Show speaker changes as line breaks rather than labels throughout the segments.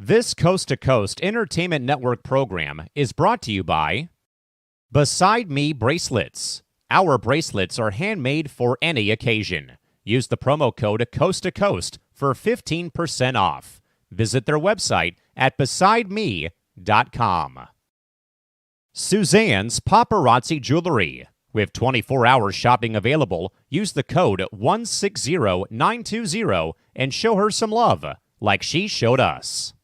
This Coast to Coast Entertainment Network program is brought to you by Beside Me Bracelets. Our bracelets are handmade for any occasion. Use the promo code Coast to Coast for 15% off. Visit their website at besideme.com. Suzanne's Paparazzi Jewelry. With 24-hour shopping available, use the code 160920 and show her some love, like she showed us.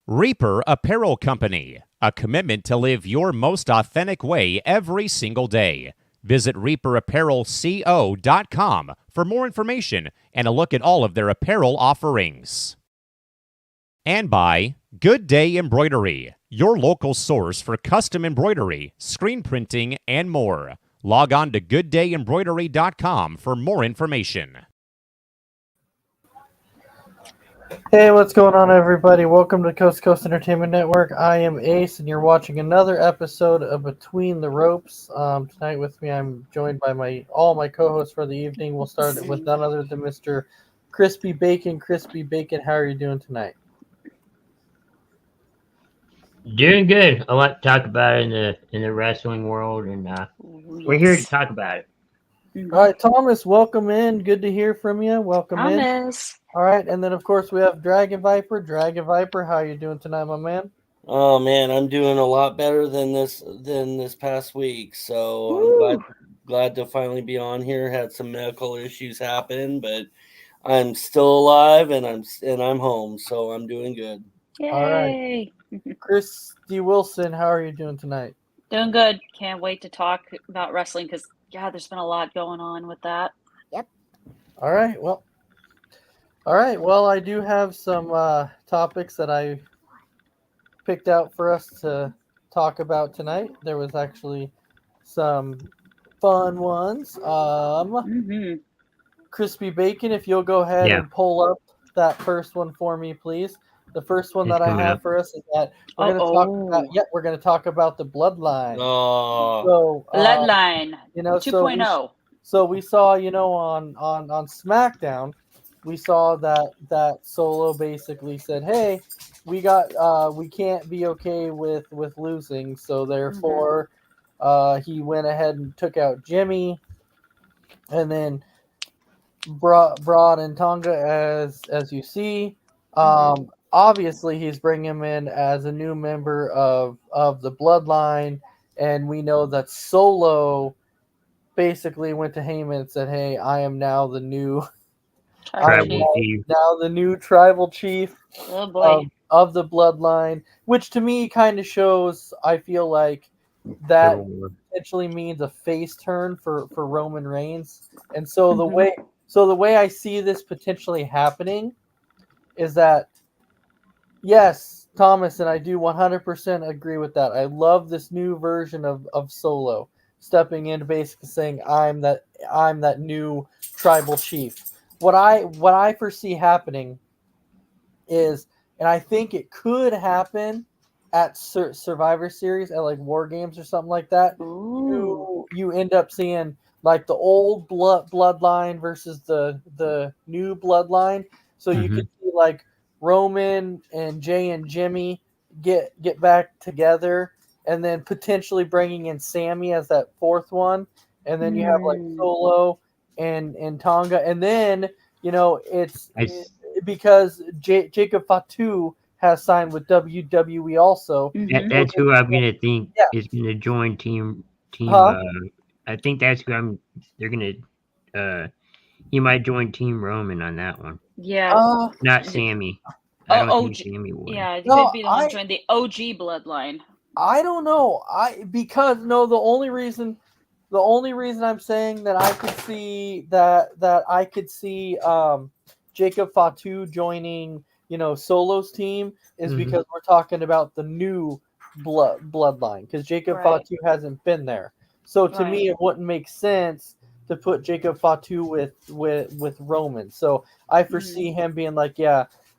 Reaper Apparel Company, a commitment to live your most authentic way every single day. Visit reaperapparelco.com for more information and a look at all of their apparel offerings. And by Good Day Embroidery, your local source for custom embroidery, screen printing, and more. Log on to gooddayembroidery.com for more information.
Hey, what's going on, everybody? Welcome to Coast to Coast Entertainment Network. I am Ace, and you're watching another episode of Between the Ropes. Tonight with me, I'm joined by all my co-hosts for the evening. We'll start with none other than Mr. Crispy Bacon. Crispy Bacon, how are you doing tonight?
Doing good. A lot to talk about in the wrestling world, and we're here to talk about it.
All right, Thomas, welcome in. Good to hear from you. Welcome in. All right, and then of course we have Dragon Viper. Dragon Viper, how are you doing tonight, my man?
Oh man, I'm doing a lot better than this past week. So I'm glad to finally be on here. Had some medical issues happen, but I'm still alive and I'm home, so I'm doing good.
Yay!
All right, Christy Wilson, how are you doing tonight?
Doing good. Can't wait to talk about wrestling because there's been a lot going on with that.
Yep. All right. Well, I do have some topics that I picked out for us to talk about tonight. There was actually some fun ones. Crispy Bacon, if you'll go ahead and pull up that first one for me, please. The first one that I have for us is that we're going to talk about the Bloodline.
Oh,
Bloodline. 2.0.
So we saw, on SmackDown, we saw that Solo basically said, "Hey, we can't be okay with losing." So therefore, he went ahead and took out Jimmy, and then brought in Tonga as you see. Obviously, he's bringing him in as a new member of the Bloodline, and we know that Solo basically went to Heyman and said, "Hey, I am now the new tribal chief of the Bloodline," which to me kind of shows. I feel like that potentially means a face turn for Roman Reigns, and so the way I see this potentially happening is that. Yes, Thomas, and I do 100% agree with that. I love this new version of Solo stepping in, basically saying, I'm that new tribal chief. What I foresee happening is, and I think it could happen at Survivor Series, at like War Games or something like that. You end up seeing like the old bloodline versus the new bloodline. So you could see like Roman and Jay and Jimmy get back together, and then potentially bringing in Sammy as that fourth one, and then you have like Solo and Tonga, and then it's because Jacob Fatu has signed with WWE also.
That's who I'm gonna think is gonna join team. I think that's who they're gonna. He might join Team Roman on that one.
Yeah.
Not Sammy. I don't think Sammy would.
Yeah, it could be the one join the OG bloodline.
I don't know. The only reason I'm saying that I could see Jacob Fatu joining, Solo's team is because we're talking about the new bloodline, because Jacob Fatu hasn't been there. So to me, it wouldn't make sense to put Jacob Fatu with Roman. So I foresee him being like,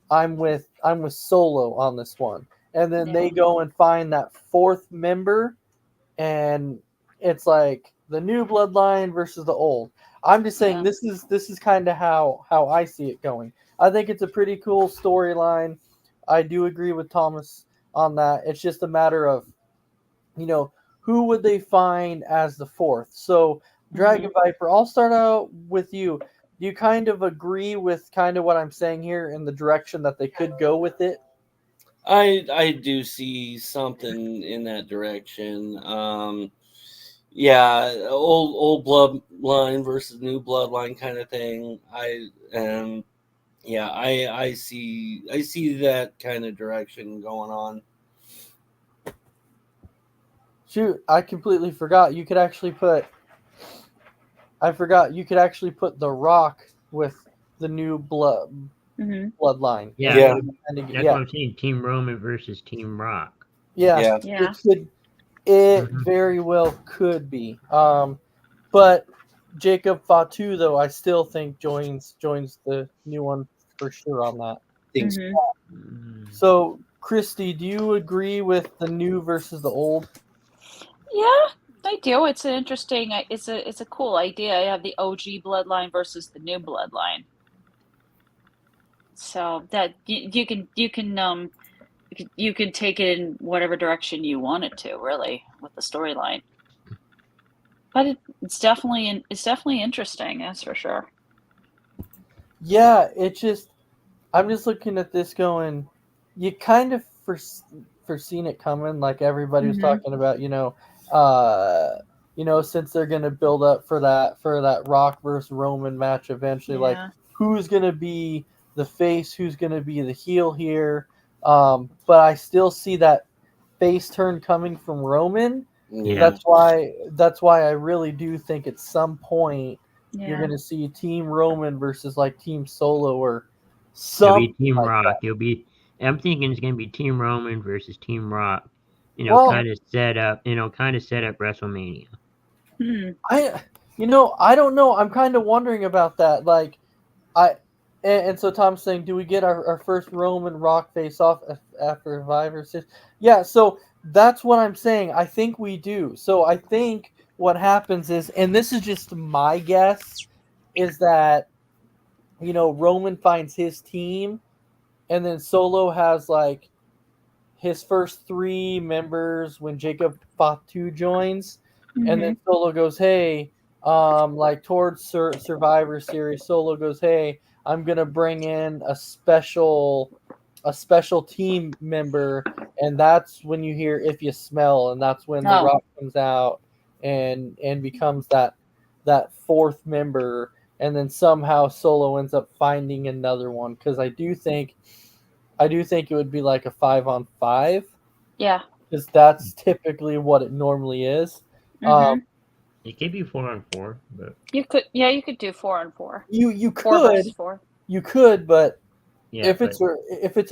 I'm with Solo on this one, and then they go and find that fourth member, and it's like the new bloodline versus the old. I'm just saying this is kind of how I see it going. I think it's a pretty cool storyline. I do agree with Thomas on that. It's just a matter of, who would they find as the fourth? So, Dragon Viper, I'll start out with you. Do you kind of agree with kind of what I'm saying here in the direction that they could go with it?
I do see something in that direction. Yeah, old bloodline versus new bloodline kind of thing. I see that kind of direction going on.
Shoot, I completely forgot. You could actually put. I forgot you could actually put The Rock with the new bloodline.
Yeah.
And
That's what I'm saying. Team Roman versus Team Rock.
Yeah.
Yeah.
It very well could be. But Jacob Fatu, though, I still think joins the new one for sure on that. So, Christy, do you agree with the new versus the old?
Yeah, I do. It's an interesting. It's a cool idea. I have the OG bloodline versus the new bloodline. So that you can take it in whatever direction you want it to, really, with the storyline. But it's definitely interesting. That's for sure.
Yeah, I'm just looking at this going. You kind of foreseen it coming, like everybody was talking about. Since they're gonna build up for that Rock versus Roman match eventually, like who's gonna be the face, who's gonna be the heel here. But I still see that face turn coming from Roman.
Yeah.
That's why I really do think at some point you're gonna see Team Roman versus like Team Solo or something.
It'll be Team
like
Rock.
that.
I'm thinking it's gonna be Team Roman versus Team Rock. Kind of set up WrestleMania.
I don't know. I'm kind of wondering about that. Like, and so Tom's saying, do we get our first Roman Rock face off after 5 or 6? Yeah. So that's what I'm saying. I think we do. So I think what happens is, and this is just my guess, is that Roman finds his team, and then Solo has like his first 3 members when Jacob Fatu joins, and then Solo goes, hey, like towards Survivor Series, Solo goes, hey, I'm gonna bring in a special team member, and that's when you hear If You Smell, and that's when The Rock comes out and becomes that 4th member, and then somehow Solo ends up finding another one, because I do think it would be like a 5-on-5.
Yeah.
Because that's typically what it normally is.
It could be 4-on-4, but
you could do 4-on-4.
You
4 versus 4.
You could, but
yeah,
if it's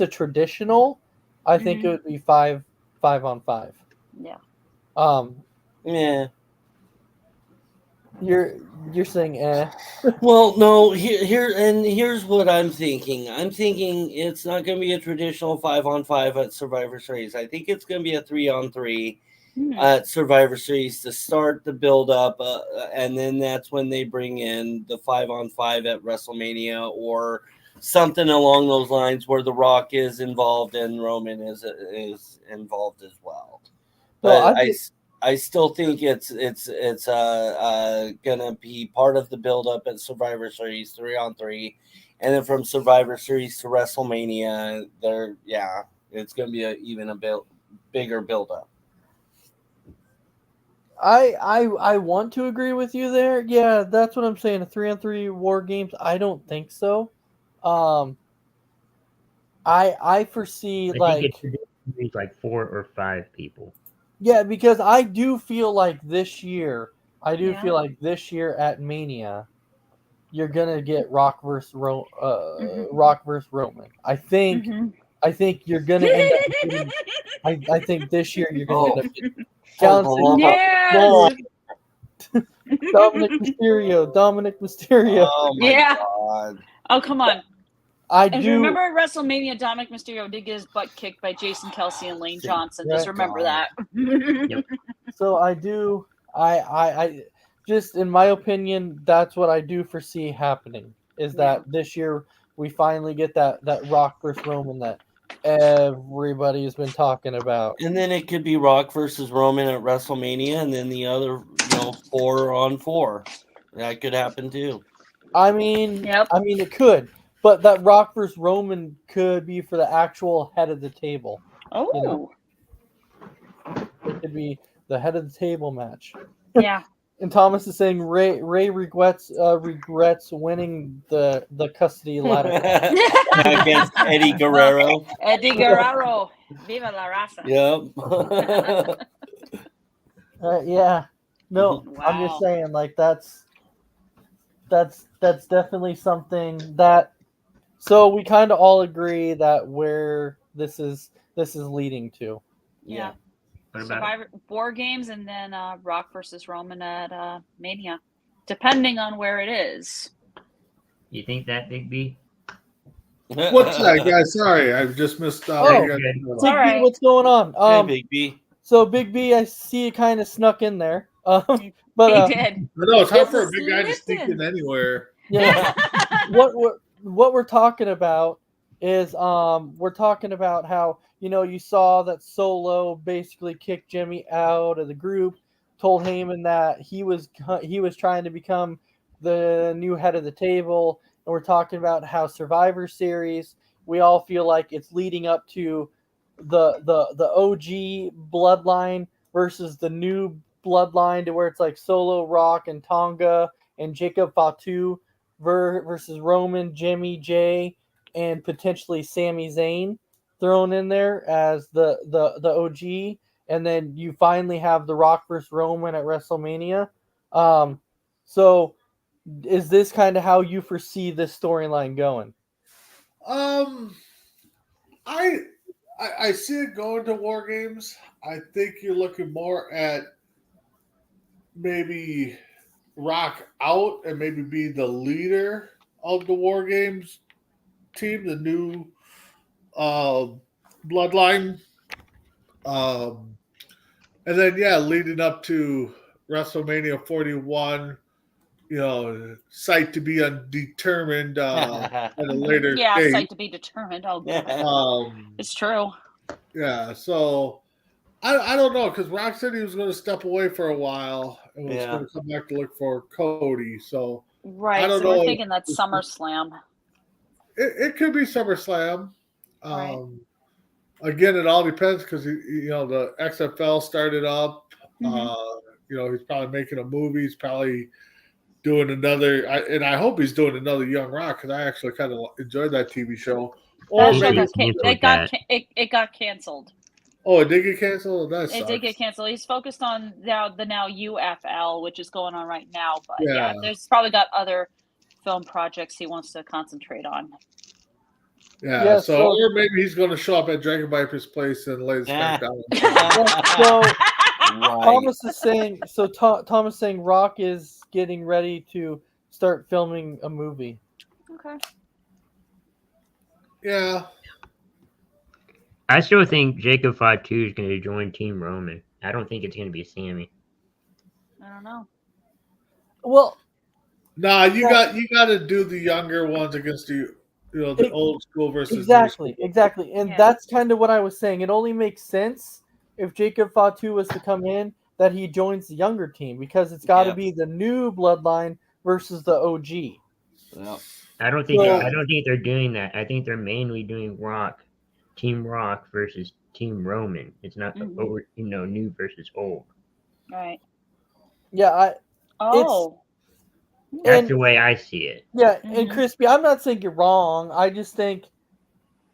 a traditional, I think it would be 5-on-5.
Yeah.
Yeah.
You're saying
Well, no, here's what I'm thinking. I'm thinking it's not going to be a traditional 5-on-5 at Survivor Series. I think it's going to be a 3-on-3 at Survivor Series to start the build up, and then that's when they bring in the 5-on-5 at WrestleMania or something along those lines, where The Rock is involved and Roman is involved as well. But I still think it's gonna be part of the build up at Survivor Series 3-on-3, and then from Survivor Series to WrestleMania, it's gonna be a bigger build up.
I want to agree with you there. Yeah, that's what I'm saying. A 3-on-3 War Games, I don't think so. I foresee
I think it's like 4 or 5 people.
Yeah, because I do feel like this year at Mania, you're gonna get Rock versus Roman. I think you're gonna end up getting, I think this year you're gonna end up getting Dominic Mysterio.
Oh my God.
Oh, come on.
Remember
at WrestleMania, Dominic Mysterio did get his butt kicked by Jason Kelsey and Lane Johnson. Just remember that.
Yep.
So I do. I just, in my opinion, that's what I do foresee happening. Is that this year we finally get that Rock versus Roman, that everybody's been talking about.
And then it could be Rock versus Roman at WrestleMania, and then the other, 4-on-4. That could happen too.
I mean,
Yep.
it could, but that Rock versus Roman could be for the actual head of the table.
Oh,
You know. It could be the head of the table match.
yeah.
And Thomas is saying Ray regrets winning the custody ladder.
Against Eddie Guerrero.
Eddie Guerrero. Viva la raza.
Yep.
Yeah. No, I'm just
Wow.
saying, like that's definitely something that. So we kind of all agree that where this is leading to.
Yeah.
What about
Survivor War Games and then Rock versus Roman at Mania, depending on where it is.
you think that, Big B?
What's that, guys? Sorry, I just missed.
Oh,
you guys-
It's
Big
all
B,
right.
what's going on?
Hey, Big B.
So Big B, I see it kind of snuck in there. But
He
uh,
did.
No, it's hard
This
for a
is
big guy to sneak in
Lipton.
anywhere.
yeah, what we're talking about is we're talking about how you saw that Solo basically kicked Jimmy out of the group, told Heyman that he was trying to become the new head of the table, and we're talking about how Survivor Series, we all feel like it's leading up to the OG bloodline versus the new bloodline, to where it's like Solo, Rock, and Tonga and Jacob Fatu versus Roman, Jimmy, Jay, and potentially Sami Zayn thrown in there as the OG, and then you finally have the Rock versus Roman at WrestleMania. So is this kind of how you foresee this storyline going?
I see it going to War Games. I think you're looking more at maybe Rock out and maybe be the leader of the War Games team, the new bloodline. And then leading up to WrestleMania 41, site to be undetermined at a later
Yeah,
date.
site to be determined. Oh, God. It's true.
Yeah, so I don't know, because Rock said he was going to step away for a while and was going to come back to look for Cody. So
Right.
I don't
So we're
know.
thinking that SummerSlam.
It could be SummerSlam.
Right.
Again, it all depends, because the XFL started up.
Mhm.
He's probably making a movie. He's probably doing another, and I hope he's doing another Young Rock, because I actually kind of enjoyed that TV show. Or
That show
maybe,
it got canceled.
oh, it did get canceled. That
It
sucks.
did get canceled. He's focused on the now UFL, which is going on right now. But yeah,
Yeah.
there's probably got other film projects he wants to concentrate on.
Yeah, so-
or maybe he's going to show up at Dragon Viper's place and lay the smack down.
So
Right.
Thomas is saying, Thomas saying Rock is getting ready to start filming a movie.
Okay.
Yeah.
I still think Jacob Fatu is going to join Team Roman. I don't think it's going to be Sammy.
I don't know.
Well,
Nah, you got to do the younger ones against the old school versus
exactly,
new
and
Yeah.
that's kind of what I was saying. It only makes sense if Jacob Fatu was to come in that he joins the younger team, because it's got to
Yep.
be the new bloodline versus the OG.
Yep.
I don't think
So-
I don't think they're doing that. I think they're mainly doing Team Rock versus Team Roman. It's not
Mhm.
new versus old.
Right.
Yeah,
Oh.
That's
And-
the way I see it.
and Crispy, I'm not saying you're wrong. I just think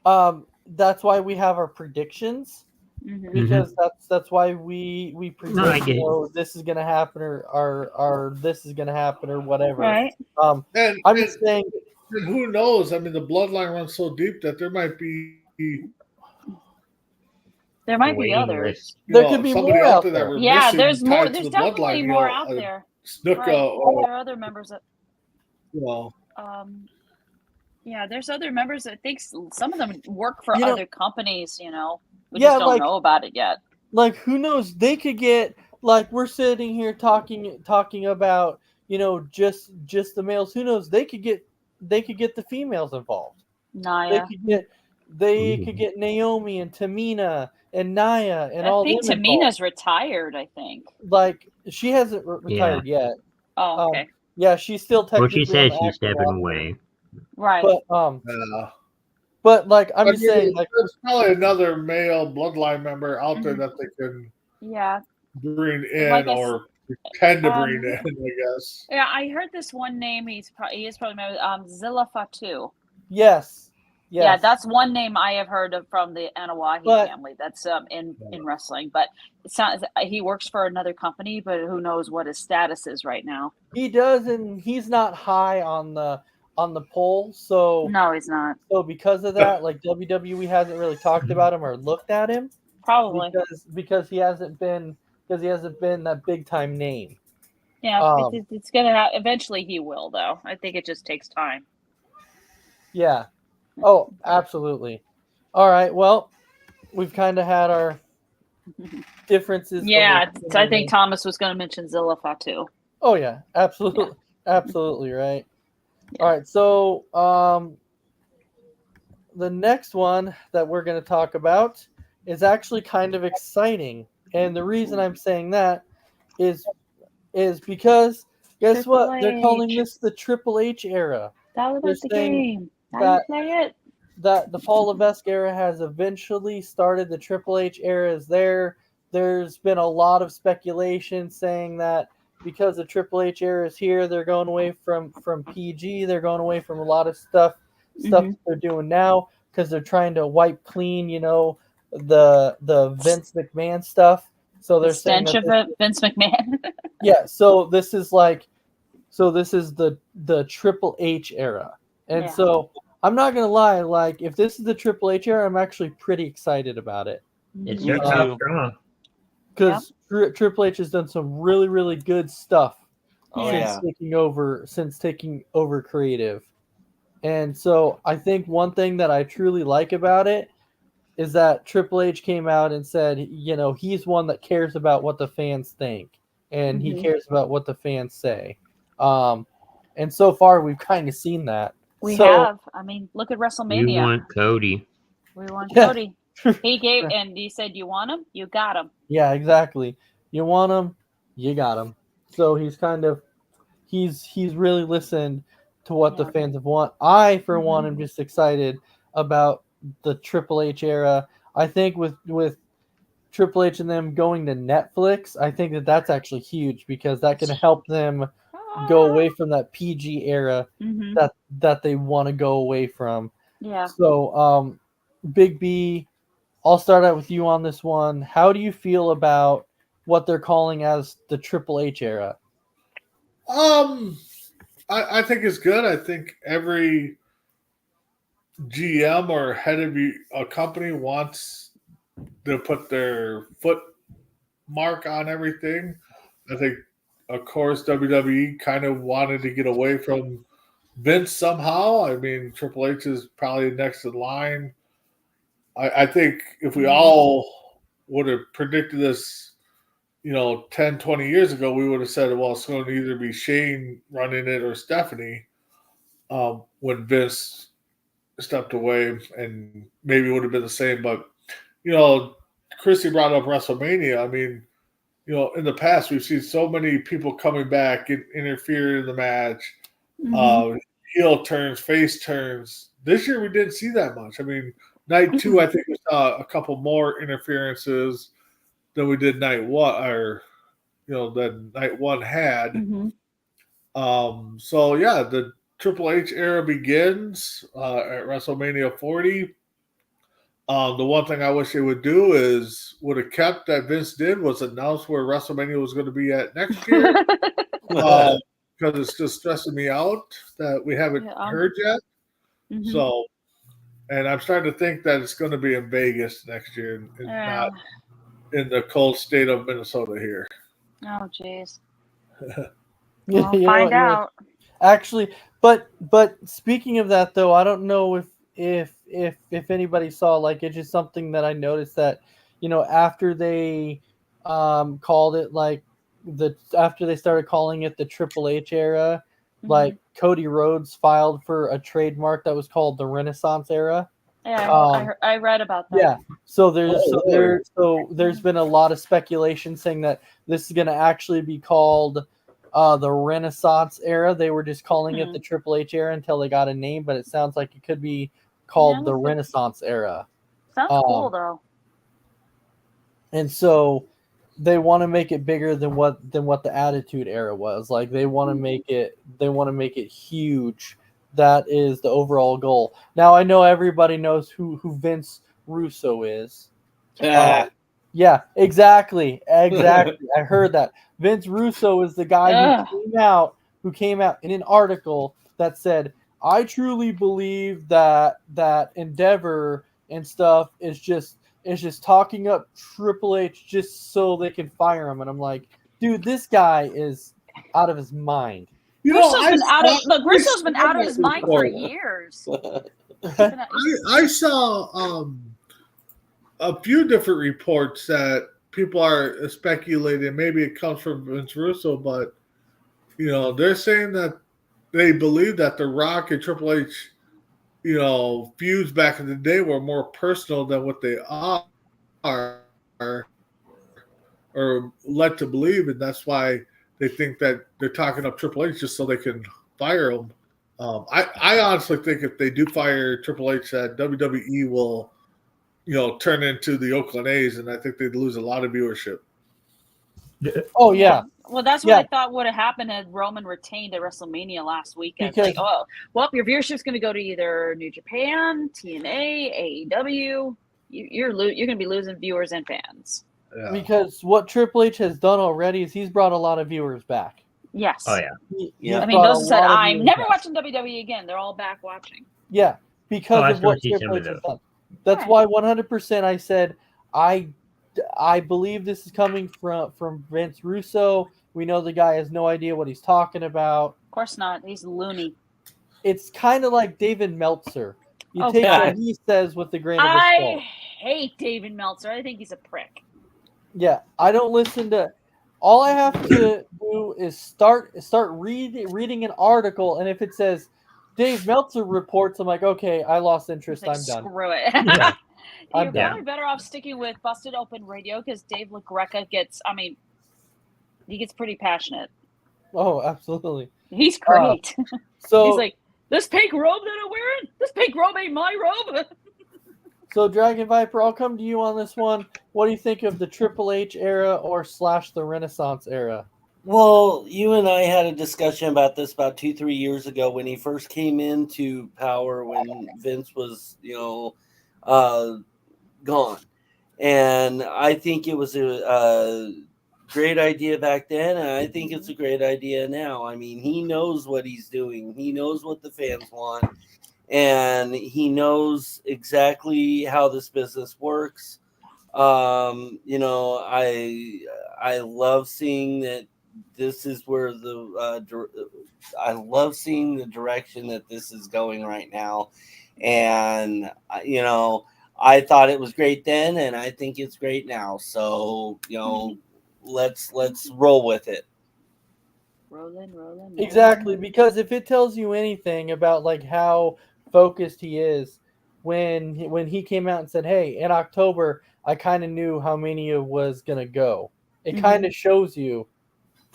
that's why we have our predictions,
Mhm.
because that's why we predict,
No, I get it.
this is gonna happen, or this is gonna happen, or whatever.
Right.
And,
I'm just saying,
and who knows? I mean, the bloodline runs so deep that there might be
There might be
Waiting
others.
list.
There could be
somebody
more
out
out
there that
there.
we're
Yeah,
missing
there's more.
tied to
There's
the
definitely
bloodline,
more out there.
Snuka,
Right.
or
There are other members that. Yeah, there's other members that think some of them work for other companies. We
Yeah,
just don't
like-
know about it yet.
like, who knows? They could get, like, we're sitting here talking about just the males. Who knows? They could get the females involved. They
Naya.
could get they
Ooh.
could get Naomi and Tamina and Nia and
I
all
think
them involved.
Tamina's retired. I think.
Like she hasn't retired yet.
Oh, okay.
Yeah, she's still
Well,
technically
she says
on the
she's
active
stepping
roster.
away.
Right.
But like I'm
But
just saying, like
there's probably another male bloodline member out there that they can
yeah.
bring in
Like
or pretend to bring in, I guess.
Yeah, I heard this one name. He is probably Zilla Fatu.
yes.
Yeah, that's one name I have heard of from the Anawahi family. That's in wrestling, but it sounds he works for another company, but who knows what his status is right now.
He does, and he's not high on the poll, so
no, he's not.
So because of that, like WWE hasn't really talked about him or looked at him,
probably
because he hasn't been that big time name.
Yeah, it's gonna eventually he will though. I think it just takes time.
Yeah. Oh, absolutely. All right. Well, we've kind of had our differences.
Yeah, I think Thomas was going to mention Zilla Fatu.
Oh yeah, absolutely, absolutely right. Yeah. All right, so the next one that we're going to talk about is actually kind of exciting, and the reason I'm saying that is because guess what? They're calling this the Triple H era.
That was like the game. Now you play it.
That the Paul Levesque era has eventually started. The Triple H era is there. There's been a lot of speculation saying that because the Triple H era is here, they're going away from PG. They're going away from a lot of stuff that they're doing now because they're trying to wipe clean, the Vince McMahon stuff. So they're saying that
Vince McMahon.
Yeah. So this is the Triple H era, and so I'm not gonna lie. Like, if this is the Triple H era, I'm actually pretty excited about it.
It's strong
because Triple H has done some really, really good stuff since taking over creative, and so I think one thing that I truly like about it is that Triple H came out and said, he's one that cares about what the fans think, and he cares about what the fans say. And so far, we've kind of seen that.
We have. I mean, look at WrestleMania.
We want Cody.
We want Cody. He gave, and he said, "You want him? You got him."
Yeah, exactly. You want him, you got him. So he's he's really listened to what the fans have want. I, for one, am just excited about the Triple H era. I think with Triple H and them going to Netflix, I think that's actually huge because that can help them go away from that PG era that they want to go away from.
Yeah.
So, Big B, I'll start out with you on this one. How do you feel about what they're calling as the Triple H era?
I think it's good. I think every GM or head of a company wants to put their foot mark on everything. I think, of course, WWE kind of wanted to get away from Vince somehow. I mean, Triple H is probably next in line. I think if we all would have predicted this, 10, 20 years ago, we would have said, well, it's going to either be Shane running it or Stephanie when Vince stepped away, and maybe it would have been the same. But, Chrissy brought up WrestleMania. I mean, in the past, we've seen so many people coming back and interfere in the match, heel turns, face turns. This year, we didn't see that much. I mean, night 2, I think we saw a couple more interferences than we did night 1, or that night 1 had. So yeah, the Triple H era begins at WrestleMania 40. The one thing I wish they would do would have kept that Vince did was announce where WrestleMania was going to be at next year. Because it's just stressing me out that we haven't heard yet. So, and I'm starting to think that it's going to be in Vegas next year and not in the cold state of Minnesota here.
Oh, jeez.
We'll
find out.
Actually, but speaking of that, though, I don't know if anybody saw, like, it's just something that I noticed that, after they called it after they started calling it the Triple H era, like Cody Rhodes filed for a trademark that was called the Renaissance era.
Yeah, I read about that.
Yeah. So there's been a lot of speculation saying that this is going to actually be called the Renaissance era. They were just calling it the Triple H era until they got a name, but it sounds like it could be called the Renaissance era.
Sounds cool though.
And so they want to make it bigger than what the Attitude Era was. Like they want to make it huge. That is the overall goal. Now I know everybody knows who Vince Russo is. Yeah, exactly. I heard that. Vince Russo is the guy who came out in an article that said, "I truly believe that Endeavor and stuff is just talking up Triple H just so they can fire him." And I'm like, dude, this guy is out of his mind.
Russo's been out of his mind for years.
I saw a few different reports that people are speculating. Maybe it comes from Vince Russo, but they're saying that they believe that The Rock and Triple H, feuds back in the day were more personal than what they are or led to believe, and that's why they think that they're talking up Triple H just so they can fire him. I honestly think if they do fire Triple H, that WWE will, turn into the Oakland A's, and I think they'd lose a lot of viewership.
Oh yeah.
Well, that's what I thought would have happened had Roman retained at WrestleMania last weekend. Because, your viewership's going to go to either New Japan, TNA, AEW. You're going to be losing viewers and fans.
Yeah. Because what Triple H has done already is he's brought a lot of viewers back.
Yes.
Oh yeah.
I mean, those said, "I'm never watching WWE again." They're all back watching.
Yeah, because of what Triple H has done. That's why 100% I said I believe this is coming from Vince Russo. We know the guy has no idea what he's talking about.
Of course not. He's loony.
It's kind of like David Meltzer. You take what he says with the grain of salt.
I hate David Meltzer. I think he's a prick.
Yeah, I don't listen to. All I have to do is start reading an article, and if it says Dave Meltzer reports, I'm like, okay, I lost interest. I'm done.
Screw it.
Yeah.
You're probably better off sticking with Busted Open Radio because Dave LaGreca he gets pretty passionate.
Oh, absolutely.
He's great.
So
he's like, this pink robe that I'm wearing, this pink robe ain't my robe.
So, Dragon Viper, I'll come to you on this one. What do you think of the Triple H era or / the Renaissance era?
Well, you and I had a discussion about this about 2-3 years ago when he first came into power, when Vince was, gone. And I think it was a great idea back then, and I think it's a great idea now. I mean, he knows what he's doing. He knows what the fans want. And he knows exactly how this business works. I love seeing that this is where I love seeing the direction that this is going right now. And, I thought it was great then, and I think it's great now. So, let's roll with it.
Rolling.
Exactly, because if it tells you anything about like how focused he is, when he came out and said, "Hey, in October, I kind of knew how Mania was gonna go." It kind of shows you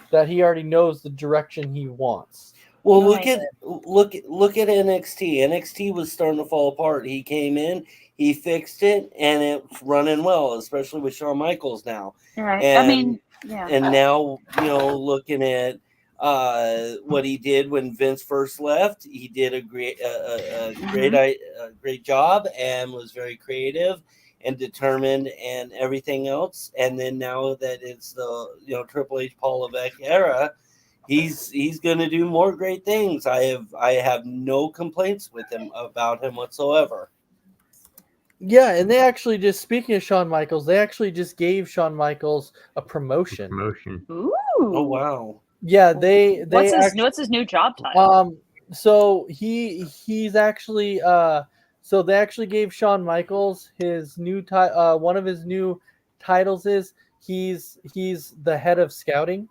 that he already knows the direction he wants.
Well, look at NXT. NXT was starting to fall apart. He came in, he fixed it, and it's running well, especially with Shawn Michaels now.
Right.
And, and now, looking at what he did when Vince first left, he did a great job and was very creative and determined and everything else. And then now that it's the Triple H Paul Levesque era, he's going to do more great things. I have no complaints with him about him whatsoever.
Yeah, and they actually just, speaking of Shawn Michaels, they actually just gave Shawn Michaels a promotion.
Ooh.
Oh wow.
Yeah,
what's his new job title?
So he's actually so they actually gave Shawn Michaels his new one of his new titles is he's the head of scouting.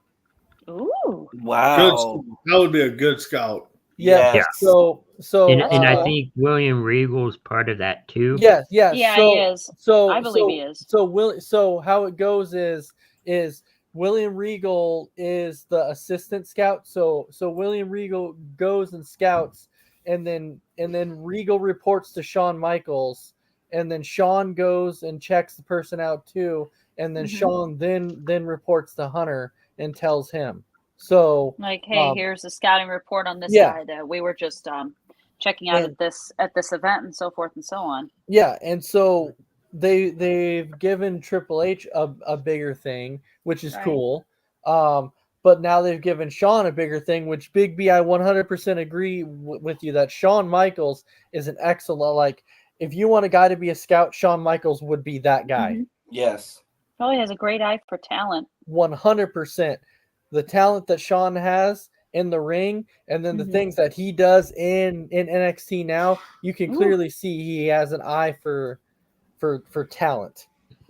Ooh.
Wow.
That would be a good scout.
Yeah.
Yes.
So
and I think William Regal's part of that too.
Yeah.
Yeah,
so,
he is.
So
I believe he is.
So how it goes is William Regal is the assistant scout. So William Regal goes and scouts, and then Regal reports to Shawn Michaels, and then Shawn goes and checks the person out too, and then Shawn then reports to Hunter and tells him. So
like, hey, here's a scouting report on this guy that we were just checking out at this event and so forth and so on.
Yeah, and so they've given Triple H a bigger thing, which is cool. But now they've given Shawn a bigger thing, which Big B, I 100% agree with you that Shawn Michaels is an excellent, like, if you want a guy to be a scout, Shawn Michaels would be that guy.
Yes.
Probably has a great eye for talent.
100%. The talent that Shawn has in the ring, and then the things that he does in NXT now, you can clearly see he has an eye for talent.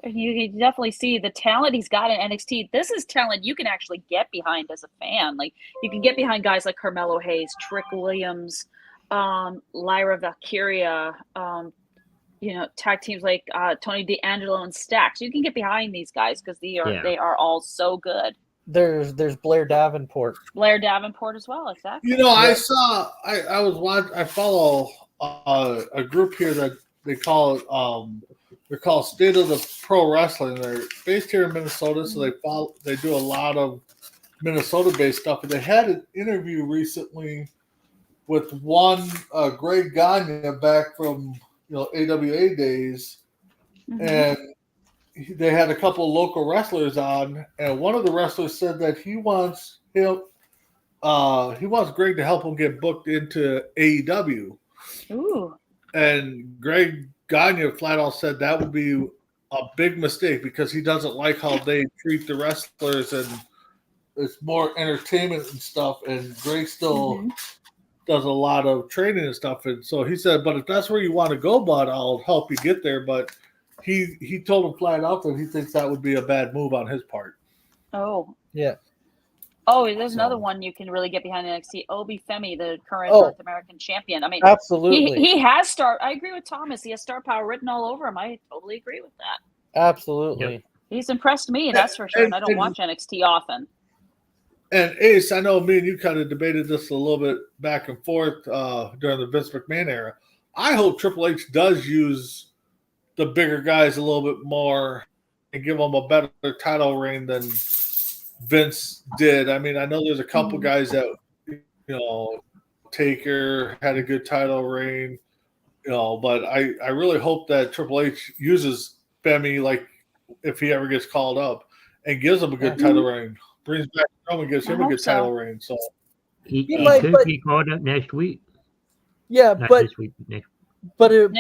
You can definitely see the talent he's got in NXT. This is talent you can actually get behind as a fan. Like, you can get behind guys like Carmelo Hayes, Trick Williams, Lyra Valkyria, tag teams like Tony D'Angelo and Stax. You can get behind these guys because they are all so good.
There's Blair Davenport.
Blair Davenport as well, exactly.
I follow a group here that they call they're called State of the Pro Wrestling. They're based here in Minnesota, so they do a lot of Minnesota-based stuff. And they had an interview recently with one Greg Gagne back from AWA days, and they had a couple of local wrestlers on, and one of the wrestlers said that he wants Greg to help him get booked into AEW.
Ooh.
And Greg Gagne flat out said that would be a big mistake because he doesn't like how they treat the wrestlers, and it's more entertainment and stuff. And Greg still does a lot of training and stuff. And so he said, but if that's where you want to go, bud, I'll help you get there. But he told him flat out that he thinks that would be a bad move on his part.
Oh.
Yeah.
Oh, there's another one you can really get behind NXT. Obi Femi, the current North American champion. I mean,
absolutely.
He has I agree with Thomas. He has star power written all over him. I totally agree with that.
Absolutely.
Yep. He's impressed me, that's for sure. And I don't watch NXT often.
And Ace, I know me and you kind of debated this a little bit back and forth during the Vince McMahon era. I hope Triple H does use the bigger guys a little bit more and give them a better title reign than Vince did. I mean, I know there's a couple guys that, Taker had a good title reign, but I really hope that Triple H uses Femi, like, if he ever gets called up, and gives him a good title reign. Brings back Roman, gives him a good title reign. So
he could be called up next week.
Yeah,
not
but
this week, next.
But if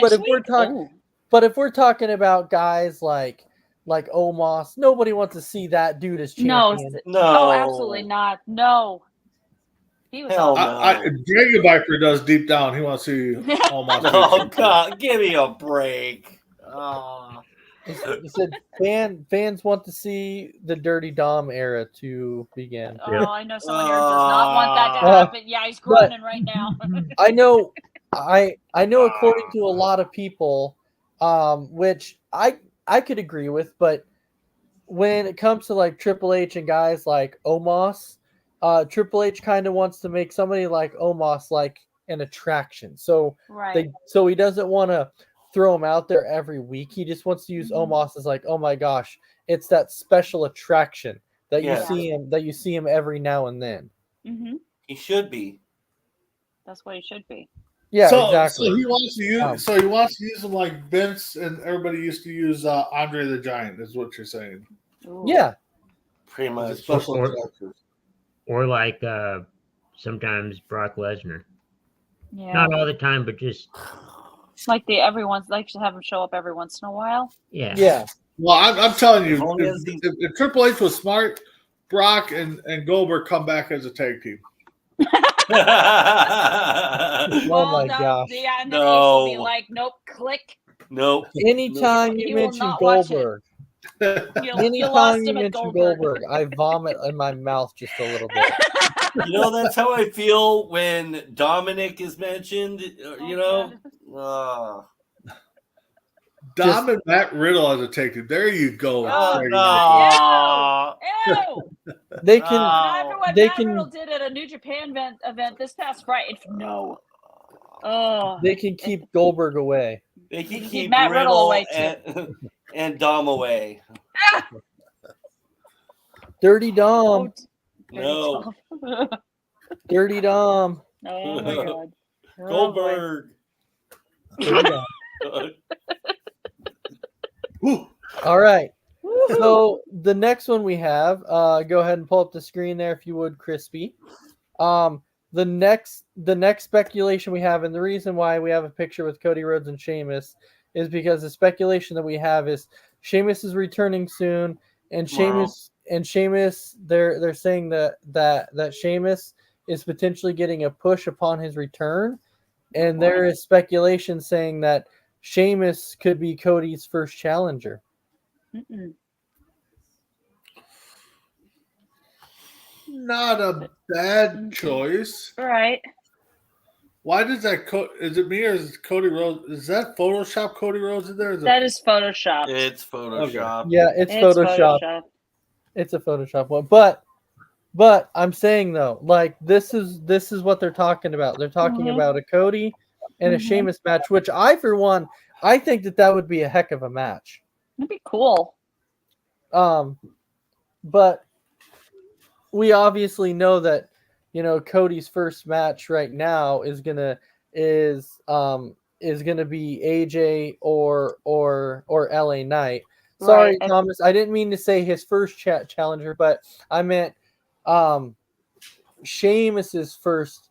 we're talking about guys like Omos, nobody wants to see that dude as champion.
No,
oh, absolutely not. No, he was.
Hell no.
Dragon Viper does deep down. He wants to see Omos.
Oh God, give me a break.
He said fans want to see the Dirty Dom era to begin.
Oh, I know someone here does not want that to happen. Yeah, he's groaning right now.
I know according to a lot of people, which I could agree with, but when it comes to like Triple H and guys like Omos, Triple H kind of wants to make somebody like Omos like an attraction. So so he doesn't want to throw him out there every week. He just wants to use Omos as like, oh my gosh, it's that special attraction that you see him every now and then.
He should be.
That's what he should be.
Yeah, exactly.
So he wants to use him like Vince and everybody used to use Andre the Giant, is what you're saying.
Ooh.
Yeah.
Pretty much.
Or like sometimes Brock Lesnar.
Yeah.
Not all the time, but just
like to have him show up every once in a while.
Yeah.
Yeah.
Well, I'm telling you, if Triple H was smart, Brock and Goldberg come back as a tag team.
Oh my gosh!
Yeah, and then will be like, nope, click.
Nope.
Anytime you mention Goldberg, I vomit in my mouth just a little bit.
You know, that's how I feel when Dominic is mentioned. You know,
Dom and Matt Riddle as a take team. There you go.
Oh,
There you
no.
Ew!
They can.
Not after what
They
Matt
can-
Riddle did at a New Japan event this past Friday. No. Oh.
They can keep Goldberg away.
They can
keep
keep
Matt Riddle away,
and Dom away.
Dirty Dom.
No.
Dirty Dom.
Oh my god.
Goldberg.
All right. So the next one we have, go ahead and pull up the screen there if you would, Crispy. The next speculation we have, and the reason why we have a picture with Cody Rhodes and Sheamus is because the speculation that we have is Sheamus is returning soon, and Sheamus they're saying that Sheamus is potentially getting a push upon his return, and there is speculation saying that Sheamus could be Cody's first challenger.
Not a bad choice.
Right.
Why does that is it me or is it Cody Rhodes? Is that Photoshop Cody Rhodes in there?
That is Photoshop.
It's Photoshop.
Yeah, it's Photoshop. It's a Photoshop one. But I'm saying though, like this is what they're talking about. They're talking about a Cody and a Sheamus match, which I think that would be a heck of a match.
That'd be cool.
But we obviously know that, Cody's first match right now is gonna be AJ or LA Knight. Sorry,
Right.
Thomas, I didn't mean to say his first challenger, but I meant Sheamus's first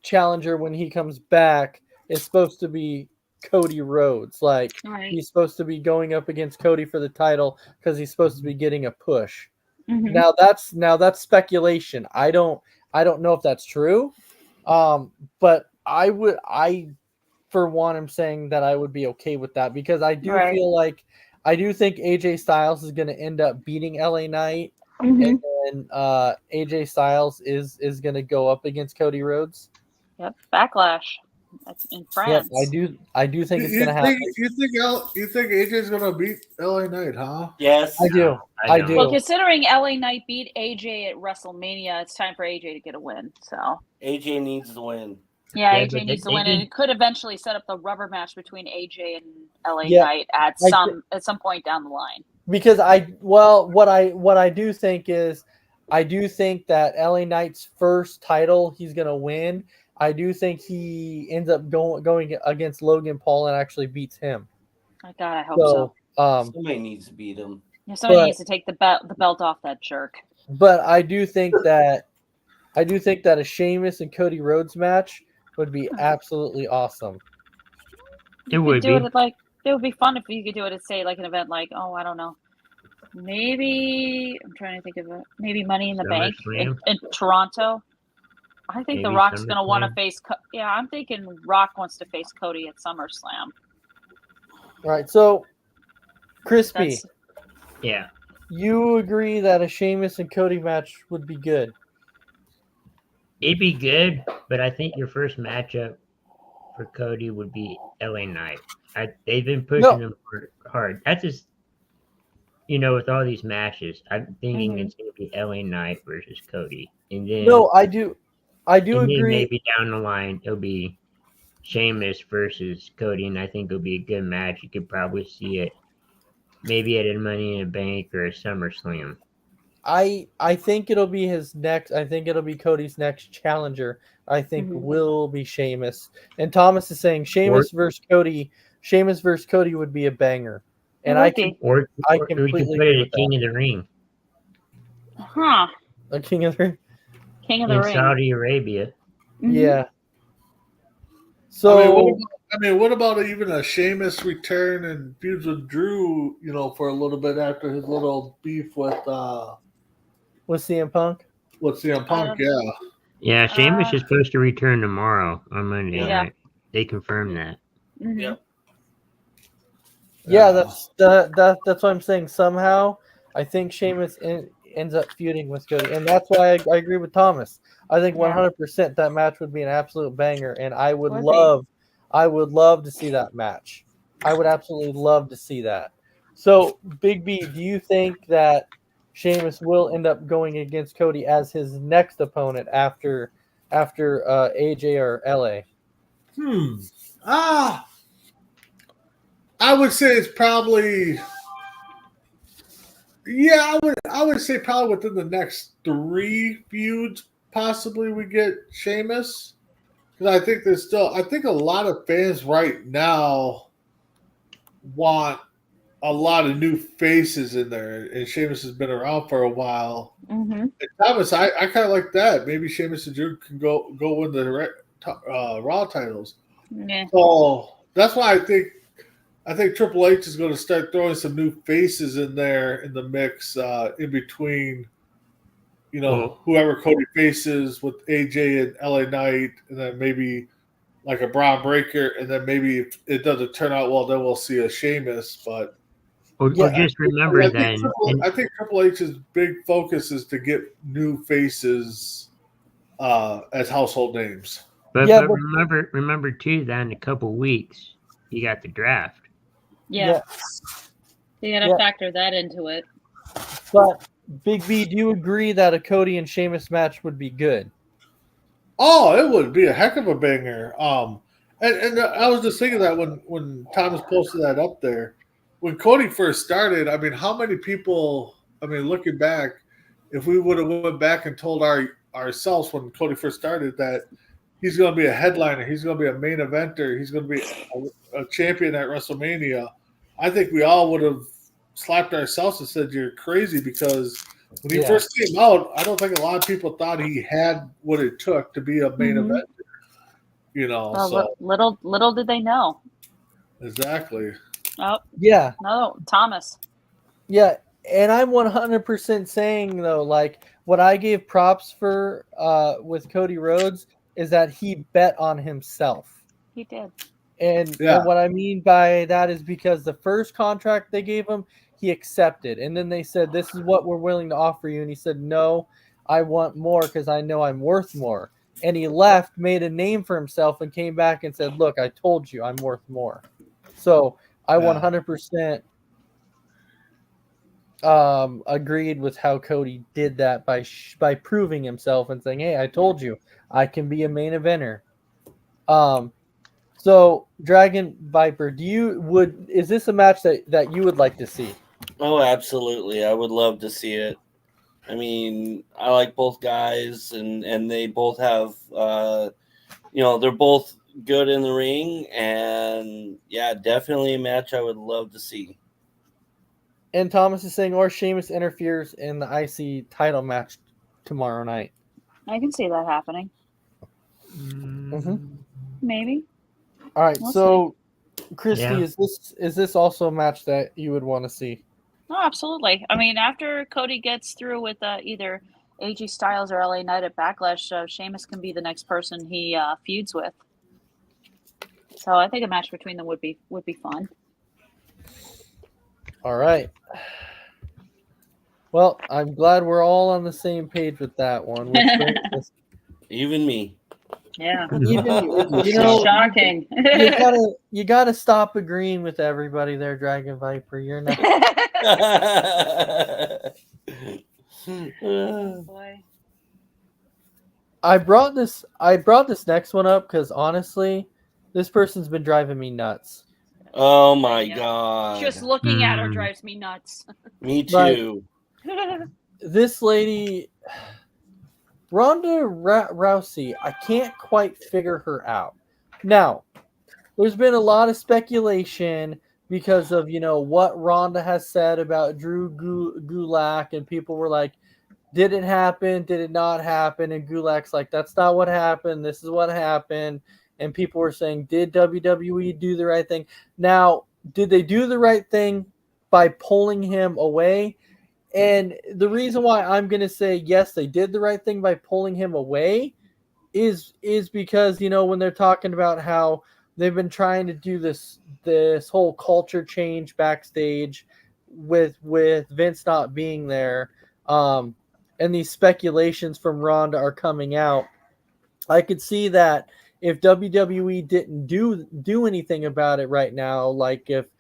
challenger when he comes back is supposed to be Cody Rhodes. Like he's supposed to be going up against Cody for the title because he's supposed to be getting a push. Now that's speculation. I don't know if that's true. But I for one am saying that I would be okay with that because I do feel like I do think AJ Styles is going to end up beating LA Knight, and then AJ Styles is going to go up against Cody Rhodes.
Yep, Backlash. That's in France.
Yep, I do think it's going to happen.
You think AJ's going to beat LA Knight, huh?
Yes,
I do. I do.
Well, considering LA Knight beat AJ at WrestleMania, it's time for AJ to get a win. So
AJ needs the win.
Yeah, AJ needs to win, and it could eventually set up the rubber match between AJ and LA Knight at some point down the line.
Because what I do think is, I do think that LA Knight's first title he's gonna win. I do think he ends up going against Logan Paul and actually beats him.
My God, I hope so.
Somebody needs to beat him.
Yeah, somebody needs to take the belt off that jerk.
But I do think that a Sheamus and Cody Rhodes match would be absolutely awesome.
It would be.
It would be fun if you could do it at, say, like an event like, I don't know. Maybe I'm trying to think of it. Maybe Money in the Bank in Toronto. I think The Rock's going to want to face. I'm thinking Rock wants to face Cody at SummerSlam.
All right, so Crispy.
Yeah.
You agree that a Sheamus and Cody match would be good?
It'd be good, but I think your first matchup for Cody would be LA Knight. They've been pushing him hard. That's just, with all these matches, I'm thinking it's going to be LA Knight versus Cody. And then
I do agree.
Then maybe down the line, it'll be Sheamus versus Cody, and I think it'll be a good match. You could probably see it maybe at a Money in the Bank or a SummerSlam.
I think it'll be his next. I think it'll be Cody's next challenger. I think will be Sheamus. And Thomas is saying Sheamus versus Cody. Sheamus versus Cody would be a banger. And I completely
we can put it at King of the Ring.
Huh?
A King of the Ring.
King of the Ring.
Saudi Arabia.
Yeah. So
what about even a Sheamus return and feuds with Drew? For a little bit after his little beef with
CM Punk.
With CM Punk,
Yeah, Sheamus is supposed to return tomorrow on Monday night. They confirmed that.
Yep.
Yeah, that's what I'm saying. Somehow, I think Sheamus ends up feuding with Cody, and that's why I agree with Thomas. I think 100% that match would be an absolute banger, and I would love to see that match. I would absolutely love to see that. So, Big B, do you think that Sheamus will end up going against Cody as his next opponent after AJ or LA?
I would say it's probably. Yeah, I would say probably within the next 3 feuds, possibly we get Sheamus. Because I think a lot of fans right now want a lot of new faces in there, and Sheamus has been around for a while.
Mm-hmm.
And Thomas, I kind of like that. Maybe Sheamus and Drew can go win the Raw titles.
Yeah.
So that's why I think Triple H is going to start throwing some new faces in there in the mix in between, whoever Cody faces with AJ and LA Knight, and then maybe like a Braun Breaker, and then maybe if it doesn't turn out well, then we'll see a Sheamus. But
just remember
I think Triple H's big focus is to get new faces as household names.
But remember too that in a couple weeks you got the draft.
Yeah. You got to factor that into it.
But Big B, do you agree that a Cody and Sheamus match would be good?
Oh, it would be a heck of a banger. And I was just thinking that when Thomas posted that up there, when Cody first started, I mean, how many people? I mean, looking back, if we would have went back and told ourselves when Cody first started that he's going to be a headliner, he's going to be a main eventer, he's going to be a champion at WrestleMania, I think we all would have slapped ourselves and said you're crazy, because when he first came out, I don't think a lot of people thought he had what it took to be a main eventer.
Well, little did they know.
Exactly.
Oh
yeah.
No, Thomas.
Yeah, and I'm 100% saying though, like what I gave props for with Cody Rhodes is that he bet on himself.
He did.
And what I mean by that is because the first contract they gave him, he accepted. And then they said, this is what we're willing to offer you. And he said, no, I want more because I know I'm worth more. And he left, made a name for himself, and came back and said, look, I told you I'm worth more. So I 100% agreed with how Cody did that by proving himself and saying, hey, I told you I can be a main eventer. So Dragon Viper, is this a match that you would like to see?
Oh, absolutely. I would love to see it. I mean, I like both guys, and they both have, they're both good in the ring, and definitely a match I would love to see.
And Thomas is saying, or Sheamus interferes in the IC title match tomorrow night.
I can see that happening.
Mm-hmm.
Maybe.
All right, we'll see. Christy, is this also a match that you would want to see?
Oh, absolutely. I mean, after Cody gets through with either AJ Styles or LA Knight at Backlash, Sheamus can be the next person he feuds with. So I think a match between them would be fun.
All right. Well, I'm glad we're all on the same page with that one.
Even me.
Yeah. Shocking.
You gotta stop agreeing with everybody there, Dragon Viper. You're not.
Boy.
I brought this next one up because honestly, this person's been driving me nuts.
Oh my god!
Just looking at her drives me nuts.
Me too.
This lady, Ronda Rousey, I can't quite figure her out. Now, there's been a lot of speculation because of what Ronda has said about Drew Gulak, and people were like, "Did it happen? Did it not happen?" And Gulak's like, "That's not what happened. This is what happened." And people were saying, did WWE do the right thing? Now, did they do the right thing by pulling him away? And the reason why I'm going to say, yes, they did the right thing by pulling him away is because, when they're talking about how they've been trying to do this whole culture change backstage with Vince not being there, and these speculations from Ronda are coming out, I could see that if WWE didn't do anything about it right now, like if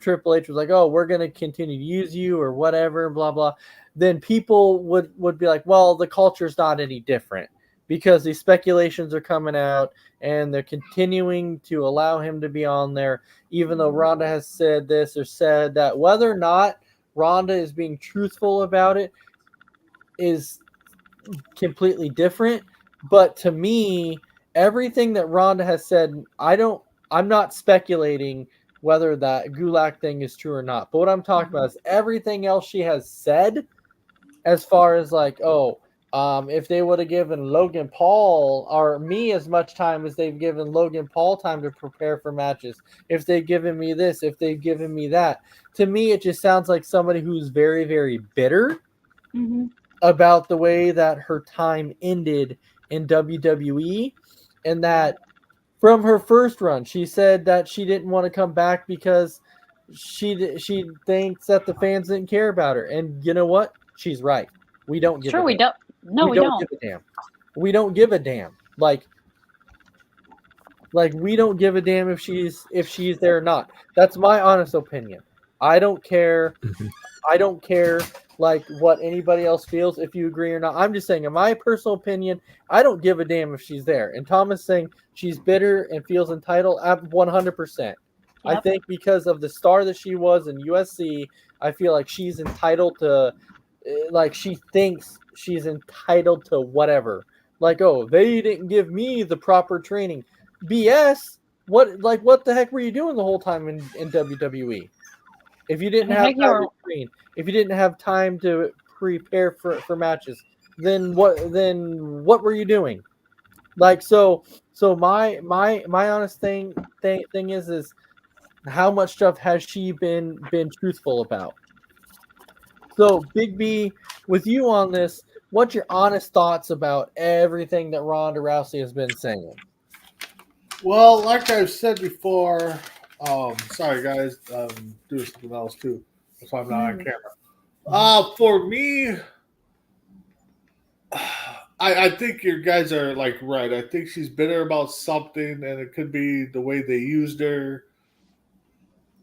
Triple H was like, oh, we're going to continue to use you or whatever, blah, blah, then people would be like, well, the culture's not any different because these speculations are coming out and they're continuing to allow him to be on there, even though Ronda has said this or said that. Whether or not Ronda is being truthful about it is completely different. But to me, everything that Ronda has said, I'm not speculating whether that Gulak thing is true or not. But what I'm talking about is everything else she has said, as far as like, if they would have given Logan Paul or me as much time as they've given Logan Paul time to prepare for matches, if they've given me this, if they've given me that, to me it just sounds like somebody who's very, very bitter about the way that her time ended in WWE, and that from her first run, she said that she didn't want to come back because she thinks that the fans didn't care about her. And you know what? She's right. We don't give a damn.
we don't. No, we don't.
Give a damn. We don't give a damn. Like we don't give a damn if she's there or not. That's my honest opinion. I don't care. I don't care like what anybody else feels, if you agree or not. I'm just saying, in my personal opinion, I don't give a damn if she's there. And Thomas saying she's bitter and feels entitled, 100%. Yep. I think because of the star that she was in USC, I feel like she's entitled to, like she thinks she's entitled to whatever. Like, oh, they didn't give me the proper training. BS. What the heck were you doing the whole time in WWE? If you didn't have time to train, if you didn't have time to prepare for matches, then what were you doing? Like, so my honest thing is how much stuff has she been truthful about? So Big B, with you on this, what's your honest thoughts about everything that Ronda Rousey has been saying?
Well, like I've said before, sorry guys, doing something else too. That's why I'm not on camera. For me, I think your guys are like right. I think she's bitter about something, and it could be the way they used her.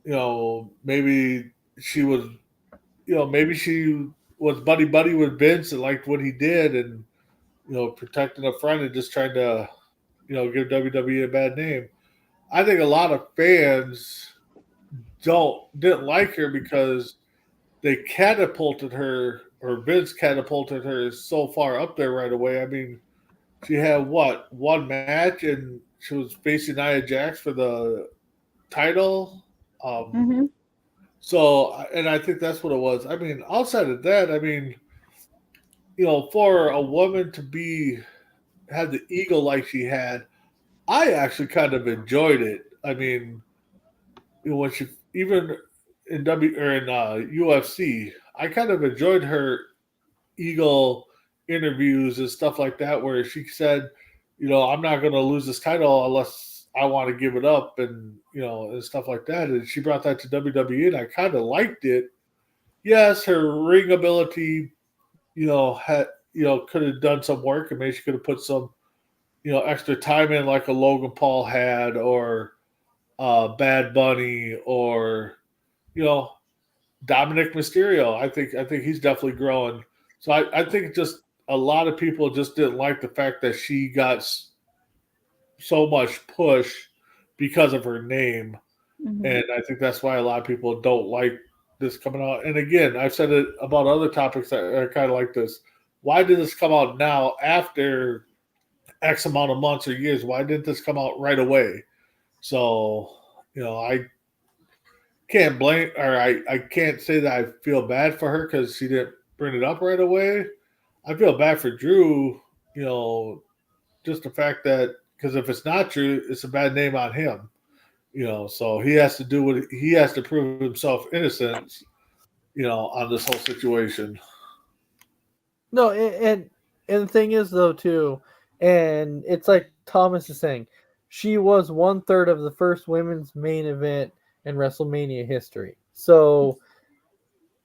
You know, maybe she was, maybe she was buddy with Vince and liked what he did, and protecting a friend and just trying to, give WWE a bad name. I think a lot of fans didn't like her because they catapulted her, or Vince catapulted her so far up there right away. I mean, she had one match, and she was facing Nia Jax for the title. So, and I think that's what it was. I mean, outside of that, I mean, for a woman to have the ego like she had, I actually kind of enjoyed it. I mean, when she, even in UFC, I kind of enjoyed her ego interviews and stuff like that, where she said, I'm not going to lose this title unless I want to give it up, and and stuff like that. And she brought that to WWE, and I kind of liked it. Yes, her ring ability, had could have done some work, and maybe she could have put some extra time in, like a Logan Paul had, or Bad Bunny, or Dominic Mysterio. I think he's definitely growing. So I think just a lot of people just didn't like the fact that she got so much push because of her name. And I think that's why a lot of people don't like this coming out. And again, I've said it about other topics that are kind of like this. Why did this come out now after X amount of months or years? Why didn't this come out right away? So, I can't blame, or I can't say that I feel bad for her because she didn't bring it up right away. I feel bad for Drew, just the fact that, because if it's not true, it's a bad name on him, so he has to do what he has to prove himself innocent, on this whole situation.
No, and the thing is though too, and it's like Thomas is saying, she was 1/3 of the first women's main event in WrestleMania history. So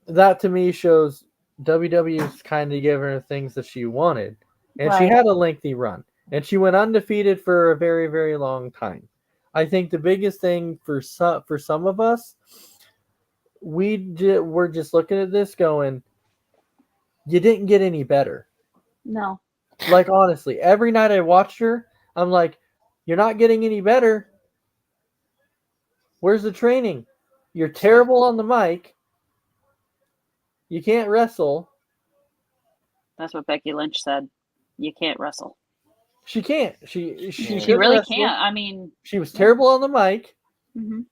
that to me shows WWE's kind of given her things that she wanted, and she
Right.
had a lengthy run, and she went undefeated for a very, very long time. I think the biggest thing for some of us, we're just looking at this going, you didn't get any better.
No.
Like, honestly, every night I watched her, I'm like, you're not getting any better. Where's the training? You're terrible on the mic. You can't wrestle.
That's what Becky Lynch said. You can't wrestle.
She can't. She
She
She
couldn't
really
wrestle.
can't. I mean,
She was terrible on the mic.
mhm.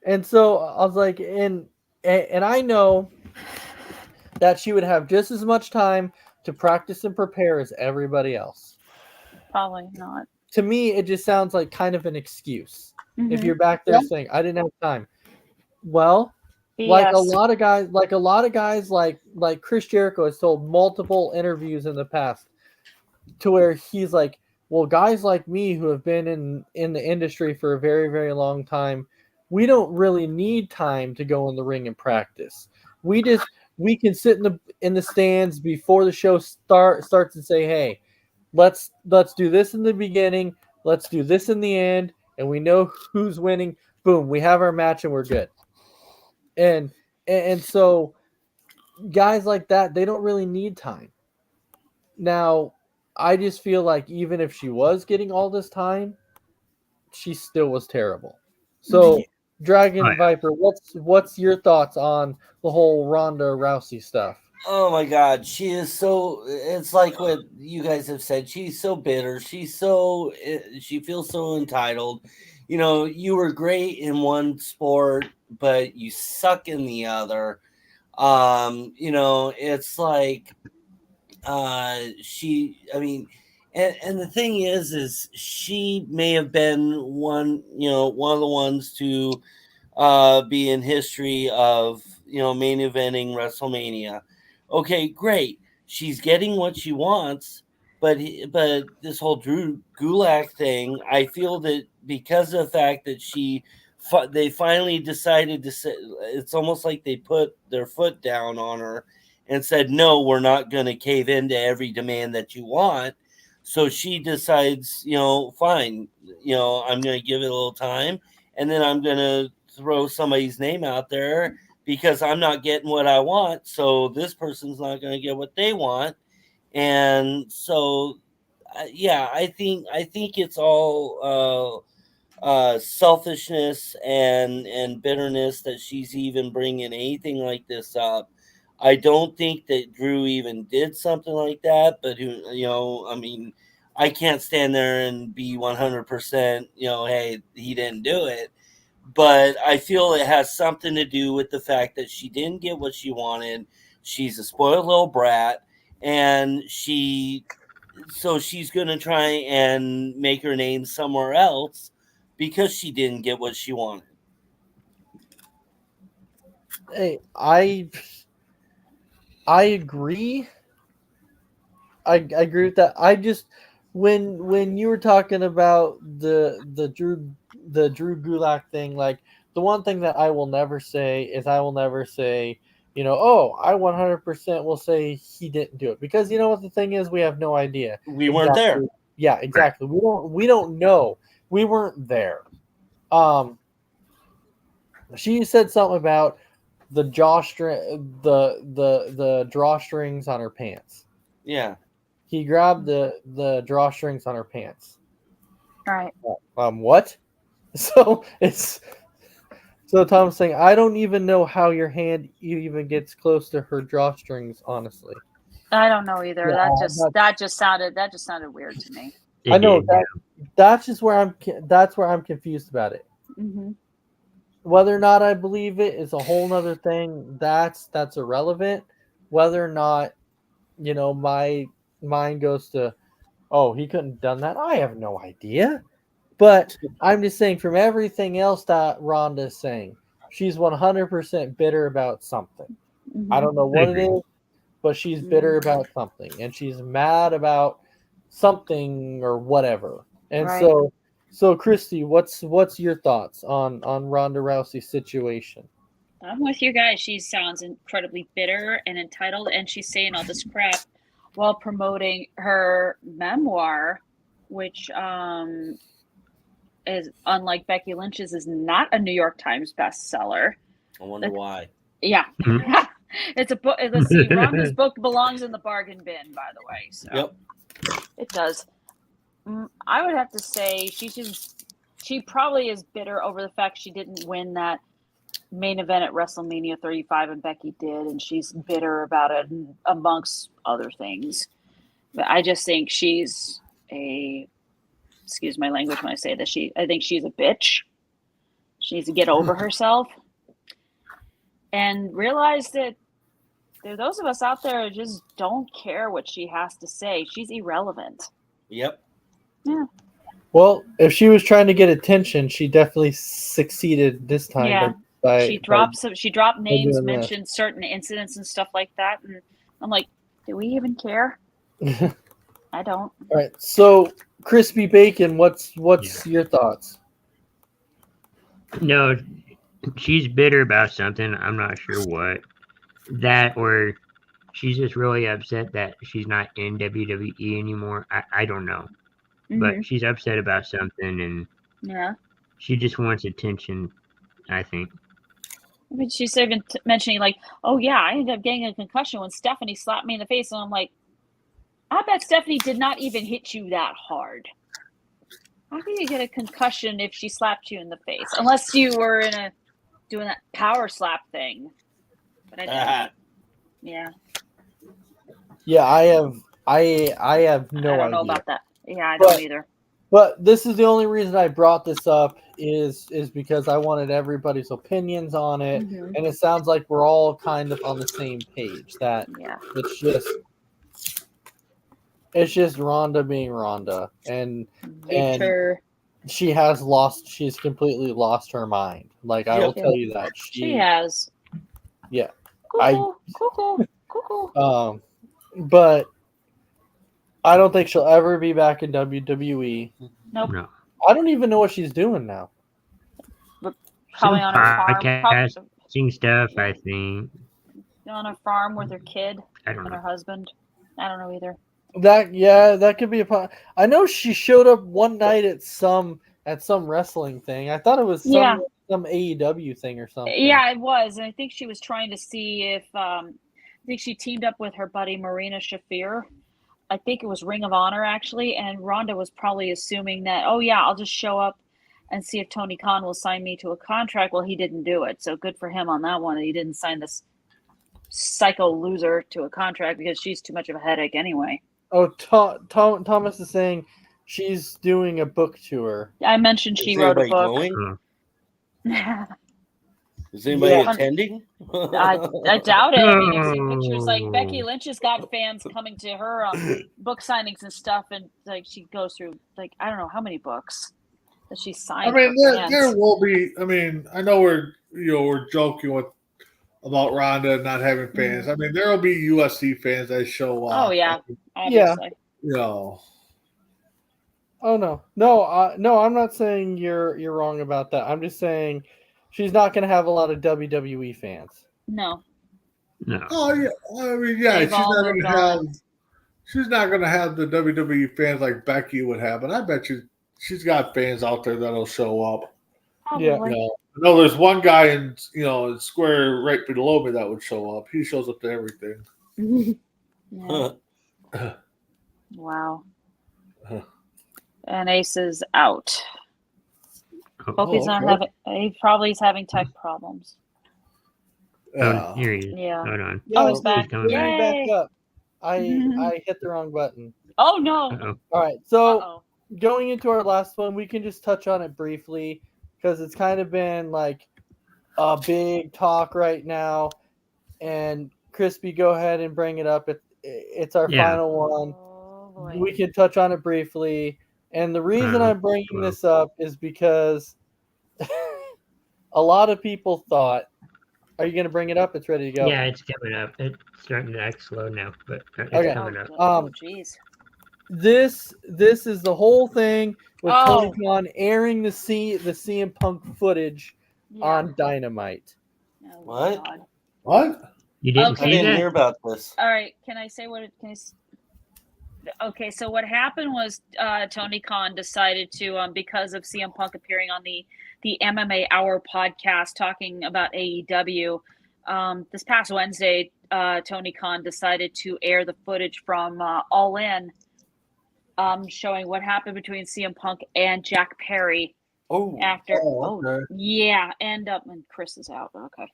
And so I was like, and I know that she would have just as much time to practice and prepare as everybody else.
Probably not.
To me, it just sounds like kind of an excuse. If
Mhm.
you're back there saying, I didn't have time. Well,
BS.
like a lot of guys like Chris Jericho has told multiple interviews in the past to where he's like, well, guys like me who have been in the industry for a very, very long time, we don't really need time to go in the ring and practice. We can sit in the stands before the show starts and say, hey, let's do this in the beginning, let's do this in the end, and we know who's winning. Boom, we have our match and we're good. And so guys like that, they don't really need time. Now, I just feel like even if she was getting all this time, she still was terrible. So, Dragon Viper, what's your thoughts on the whole Ronda Rousey stuff?
Oh my God, she is so. It's like what you guys have said. She's so bitter. She feels so entitled. You know, you were great in one sport, but you suck in the other. You know, it's like I mean, and the thing is she may have been one of the ones to be in history of main eventing WrestleMania. Okay, great. She's getting what she wants, but this whole Drew Gulak thing, I feel that because of the fact that they finally decided to say, it's almost like they put their foot down on her and said, no, we're not going to cave into every demand that you want. So she decides, fine, I'm going to give it a little time, and then I'm going to throw somebody's name out there because I'm not getting what I want. So this person's not going to get what they want. And so, yeah, I think it's all selfishness and bitterness that she's even bringing anything like this up. I don't think that Drew even did something like that, but I mean, I can't stand there and be 100%, hey, he didn't do it. But I feel it has something to do with the fact that she didn't get what she wanted. She's a spoiled little brat, and she's going to try and make her name somewhere else because she didn't get what she wanted.
Hey, I agree. I agree with that. I just when you were talking about the Drew Gulak thing, like the one thing that I will never say is I will never say, oh, I 100% will say he didn't do it, because you know what the thing is, we have no idea.
We weren't there.
Yeah, exactly. We don't know. We weren't there. She said something about the the drawstrings on her pants.
Yeah.
He grabbed the drawstrings on her pants.
Right.
What? So Tom's saying, I don't even know how your hand even gets close to her drawstrings, honestly.
I don't know either.
Yeah,
that just sounded weird to me.
I know that's where I'm confused about it.
Mm-hmm.
Whether or not I believe it is a whole nother thing. That's irrelevant. Whether or not, my mind goes to, oh, he couldn't have done that, I have no idea. But I'm just saying, from everything else that Ronda is saying, she's 100% bitter about something.
Mm-hmm.
I don't know what it is, but she's bitter about something, and she's mad about something or whatever. And
right.
So Christy, what's your thoughts on Ronda Rousey's situation?
I'm with you guys. She sounds incredibly bitter and entitled, and she's saying all this crap while promoting her memoir, which is, unlike Becky Lynch's, is not a New York Times bestseller.
I wonder why.
Yeah.
Mhm.
It's a book. Let's see, Rhonda's book belongs in the bargain bin, by the way. So
Yep.
it does. I would have to say she probably is bitter over the fact she didn't win that main event at WrestleMania 35 and Becky did, and she's bitter about it amongst other things. But I just think she's excuse my language when I say this, I think she's a bitch. She needs to get over herself and realize that there are those of us out there who just don't care what she has to say. She's irrelevant.
Yep.
Yeah.
Well, if she was trying to get attention, she definitely succeeded this time.
Yeah. She dropped names,
doing
mentioned certain incidents and stuff like that, and I'm like, do we even care? I don't.
All right. So, Crispy Bacon, what's your thoughts?
No, she's bitter about something. I'm not sure what. That, or she's just really upset that she's not in WWE anymore. I don't know. But she's upset about something, and
Yeah.
she just wants attention, I think.
I mean, she's even mentioning like, oh yeah, I ended up getting a concussion when Stephanie slapped me in the face, and I'm like, I bet Stephanie did not even hit you that hard. How can you get a concussion if she slapped you in the face? Unless you were doing that power slap thing. But I didn't. Yeah.
Yeah, I have no idea.
I don't know about that. Yeah, I don't either.
But this is the only reason I brought this up is because I wanted everybody's opinions on it, and it sounds like we're all kind of on the same page. That it's just Ronda being Ronda, and she's completely lost her mind. Like I will tell you that
she has.
Yeah,
Cuckoo.
But I don't think she'll ever be back in WWE.
Nope.
No.
I don't even know what she's doing now.
Probably on her farm.
Podcasting stuff, I think.
On a farm with her kid
and
her husband. I don't know either.
That could be a. I know she showed up one night at some wrestling thing. I thought it was some AEW thing or something.
Yeah, it was, and I think she was trying to see if I think she teamed up with her buddy Marina Shafir. I think it was Ring of Honor actually, and Ronda was probably assuming that, oh yeah, I'll just show up and see if Tony Khan will sign me to a contract. Well, he didn't do it, so good for him on that one. He didn't sign this psycho loser to a contract because she's too much of a headache anyway.
Oh, Thomas is saying she's doing a book tour.
I mentioned she wrote a book.
Going? Is anybody attending?
I doubt it. I mean, I've seen pictures like Becky Lynch has got fans coming to her on book signings and stuff, and like she goes through like I don't know how many books that she signed.
I mean, there will be. I mean, I know we're joking about Ronda not having fans. I mean, there will be USC fans that show up.
Oh yeah, obviously.
Oh no, I'm not saying you're wrong about that. I'm just saying she's not going to have a lot of WWE fans.
No.
Oh yeah, I mean she's not going to have the WWE fans like Becky would have, but I bet she's got fans out there that'll show up.
Probably.
Yeah.
I know there's one guy in square right below me that would show up. He shows up to everything.
Wow. And Ace is out. Hope he's not having. He probably is having tech problems.
Here he is.
Yeah.
Hold on.
Oh, he's back.
Back up. I hit the wrong button.
Oh no!
Uh-oh.
All right, so going into our last one, we can just touch on it briefly because it's kind of been like a big talk right now. And Crispy, go ahead and bring it up. It's our final one.
Oh,
we can touch on it briefly. And the reason I'm bringing this up is because a lot of people thought, are you going to bring it up? It's ready to go.
Yeah, it's coming up. It's starting to act slow now, but it's coming up.
Oh, jeez.
This is the whole thing with Tony Khan airing the CM Punk footage on Dynamite.
Oh,
What?
God.
What?
You didn't
Okay.
I
see
didn't
that?
hear about this.
All right, can I say what it can? Okay, so what happened was Tony Khan decided to, because of CM Punk appearing on the MMA Hour podcast talking about AEW, this past Wednesday, Tony Khan decided to air the footage from All In, showing what happened between CM Punk and Jack Perry
Oh,
after.
okay.
Yeah, and Chris is out. Okay.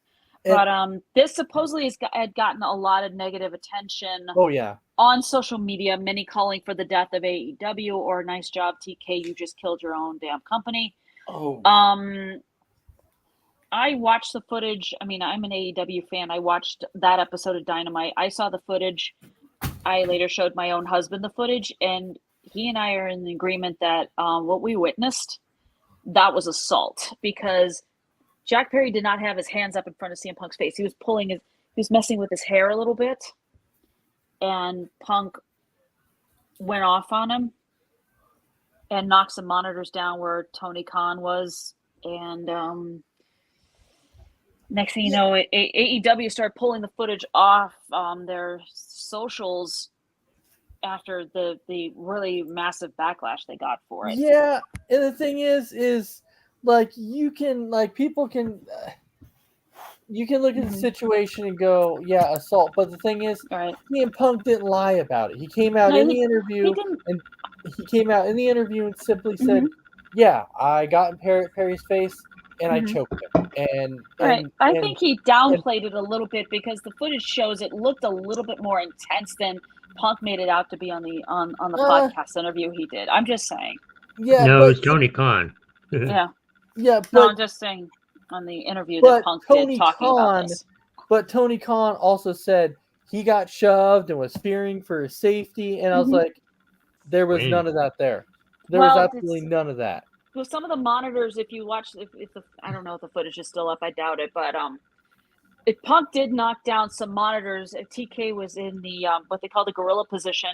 And-
But this supposedly had gotten a lot of negative attention
Oh yeah.
on social media, many calling for the death of AEW or nice job, TK, you just killed your own damn company.
oh,
I watched the footage. I mean, I'm an AEW fan. I watched that episode of Dynamite. I saw the footage. I later showed my own husband the footage, and he and I are in agreement that what we witnessed, that was assault, because Jack Perry did not have his hands up in front of CM Punk's face. He was messing with his hair a little bit, and Punk went off on him and knocked some monitors down where Tony Khan was. And next thing you know, AEW started pulling the footage off their socials after the really massive backlash they got for it.
Yeah, and the thing is like people can you can look at the situation and go, yeah, assault. But the thing is,
Right.
CM Punk didn't lie about it. He came out in the interview and simply said, yeah, I got in Perry's face and I choked him. And
I think he downplayed it a little bit because the footage shows it looked a little bit more intense than Punk made it out to be on the podcast interview he did. I'm just saying.
Yeah,
No, it was Tony Khan.
Yeah.
Yeah,
No,
but
I'm just saying on the interview that Punk did talking about this.
But Tony Khan also said he got shoved and was fearing for his safety, and I was like, there was none of that there. There was absolutely none of that.
Well, some of the monitors, if you watch, I don't know if the footage is still up, I doubt it, but if Punk did knock down some monitors. TK was in the what they call the gorilla position,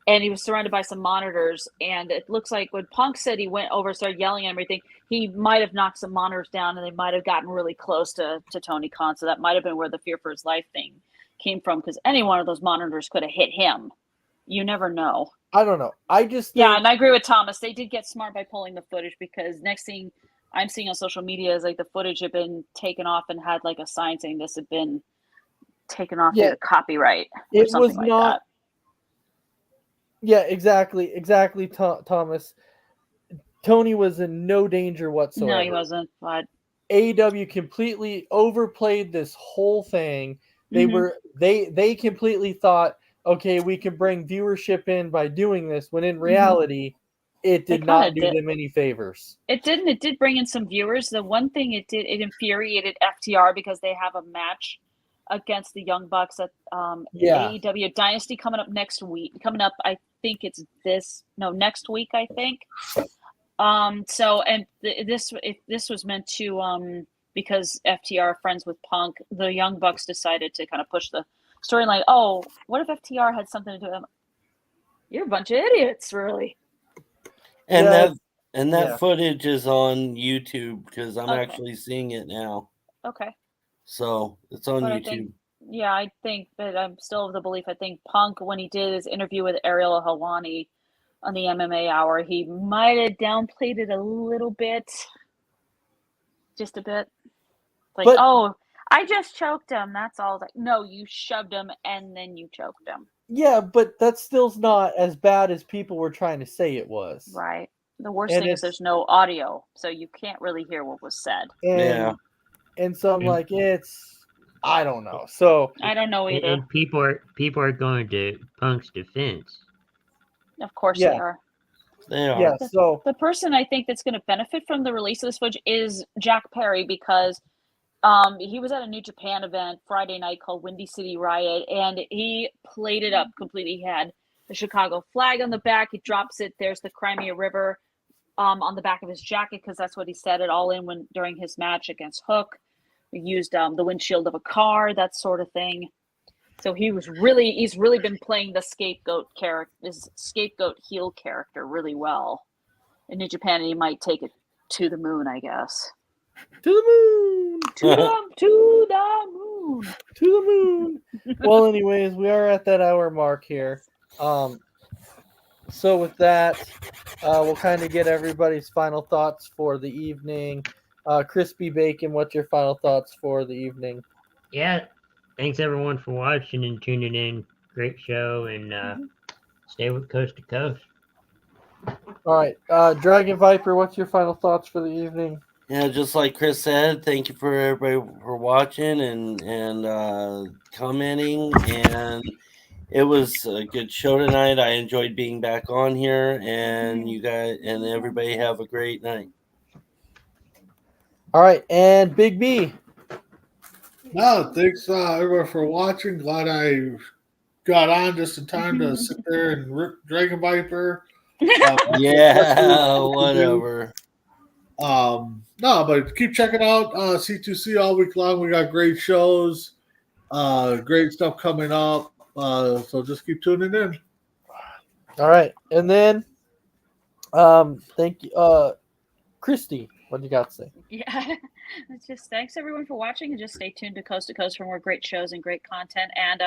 and he was surrounded by some monitors. And it looks like when Punk said he went over, started yelling and everything, he might have knocked some monitors down, and they might have gotten really close to Tony Khan. So that might have been where the fear for his life thing came from, because any one of those monitors could have hit him. You never know.
I don't know. I just
Yeah, and I agree with Thomas. They did get smart by pulling the footage, because next thing I'm seeing on social media is like the footage had been taken off and had like a sign saying this had been taken off due to copyright.
It
something
was
like
not.
That.
Yeah, exactly, Thomas. Tony was in no danger whatsoever.
No, he wasn't. But
AEW completely overplayed this whole thing. They completely thought, okay, we can bring viewership in by doing this, when in reality, it did not do them any favors.
It didn't. It did bring in some viewers. The one thing it did, it infuriated FTR because they have a match against the Young Bucks at AEW Dynasty coming up next week. Coming up, I think it's next week, I think. This was meant to because FTR are friends with Punk, the Young Bucks decided to kind of push the storyline. Oh, what if FTR had something to do with them? You're a bunch of idiots, really.
And that footage is on YouTube, because I'm actually seeing it now.
Okay.
So it's on YouTube.
I think that I'm still of the belief. I think Punk, when he did his interview with Ariel Helwani on the MMA Hour, he might have downplayed it a little bit. Just a bit. Like, I just choked him. That's all. Like, no, you shoved him and then you choked him.
Yeah, but that still's not as bad as people were trying to say it was.
Right. The worst thing is there's no audio, so you can't really hear what was said.
And so I'm like, I don't know. So
I don't know either.
And people are going to Punk's defense.
Of course they are.
They are.
Yeah, so
the person I think that's going to benefit from the release of this footage is Jack Perry, because he was at a New Japan event Friday night called Windy City Riot, and he played it up completely. He had the Chicago flag on the back. He drops it. There's the Crimea River on the back of his jacket, because that's what he said it all in during his match against Hook. He used the windshield of a car, that sort of thing. So he's really been playing the scapegoat character, his scapegoat heel character really well in New Japan, and he might take it to the moon, I guess.
To the moon.
To the moon.
To the moon. Well, anyways, we are at that hour mark here. So with that, we'll kind of get everybody's final thoughts for the evening. Crispy Bacon, what's your final thoughts for the evening?
Yeah, thanks everyone for watching and tuning in. Great show, and stay with Coast to Coast.
All right, Dragon Viper, what's your final thoughts for the evening?
Yeah, just like Chris said, thank you for everybody for watching and commenting. And it was a good show tonight. I enjoyed being back on here, and you guys and everybody have a great night.
All right, and Big B.
No, thanks everyone for watching. Glad I got on just in time to sit there and rip Dragon Viper.
Yeah, whatever.
No, but keep checking out C2C all week long. We got great shows, great stuff coming up. So just keep tuning in.
All right, and then thank you, Christy. What do you got to say?
Yeah, it's just thanks everyone for watching, and just stay tuned to Coast for more great shows and great content. And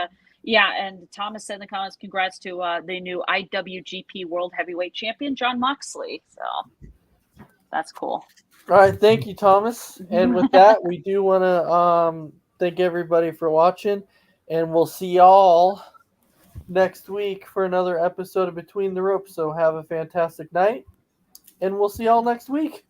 and Thomas said in the comments, congrats to the new IWGP World Heavyweight Champion Jon Moxley. So that's cool.
All right, thank you, Thomas. And with that, we do want to thank everybody for watching, and we'll see y'all next week for another episode of Between the Ropes. So have a fantastic night, and we'll see y'all next week.